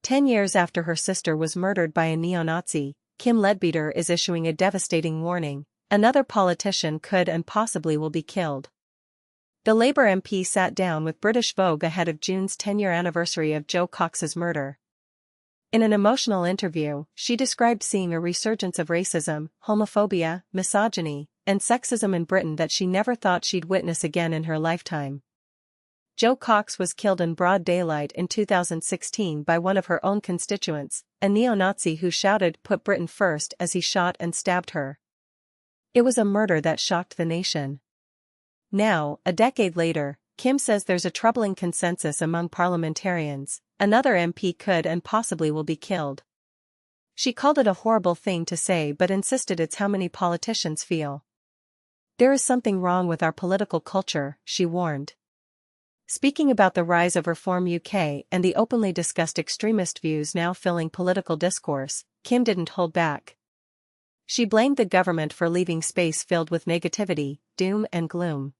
10 years after her sister was murdered by a neo-Nazi, Kim Leadbeater is issuing a devastating warning: another politician could and possibly will be killed. The Labour MP sat down with British Vogue ahead of June's 10-year anniversary of Jo Cox's murder. In an emotional interview, she described seeing a resurgence of racism, homophobia, misogyny, and sexism in Britain that she never thought she'd witness again in her lifetime. Jo Cox was killed in broad daylight in 2016 by one of her own constituents, a neo-Nazi who shouted "Put Britain first" as he shot and stabbed her. It was a murder that shocked the nation. Now, a decade later, Kim says there's a troubling consensus among parliamentarians: another MP could and possibly will be killed. She called it a horrible thing to say but insisted it's how many politicians feel. There is something wrong with our political culture, she warned. Speaking about the rise of Reform UK and the openly discussed extremist views now filling political discourse, Kim didn't hold back. She blamed the government for leaving space filled with negativity, doom and gloom.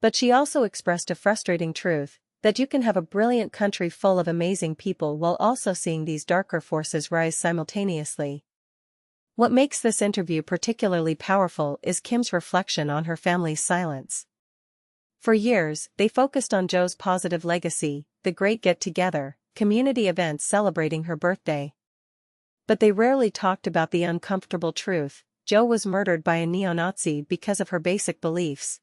But she also expressed a frustrating truth: that you can have a brilliant country full of amazing people while also seeing these darker forces rise simultaneously. What makes this interview particularly powerful is Kim's reflection on her family's silence. For years, they focused on Jo's positive legacy, the great get-together, community events celebrating her birthday. But they rarely talked about the uncomfortable truth: Jo was murdered by a neo-Nazi because of her basic beliefs.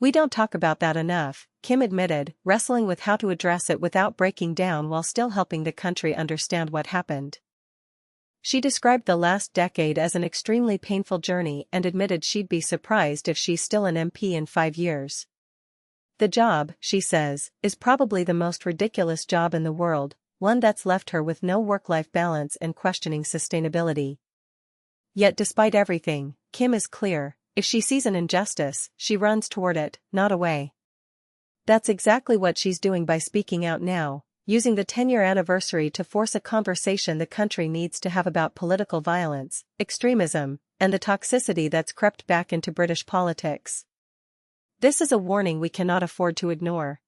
"We don't talk about that enough," Kim admitted, wrestling with how to address it without breaking down while still helping the country understand what happened. She described the last decade as an extremely painful journey and admitted she'd be surprised if she's still an MP in 5 years. The job, she says, is probably the most ridiculous job in the world, one that's left her with no work-life balance and questioning sustainability. Yet despite everything, Kim is clear: if she sees an injustice, she runs toward it, not away. That's exactly what she's doing by speaking out now, using the 10-year anniversary to force a conversation the country needs to have about political violence, extremism, and the toxicity that's crept back into British politics. This is a warning we cannot afford to ignore.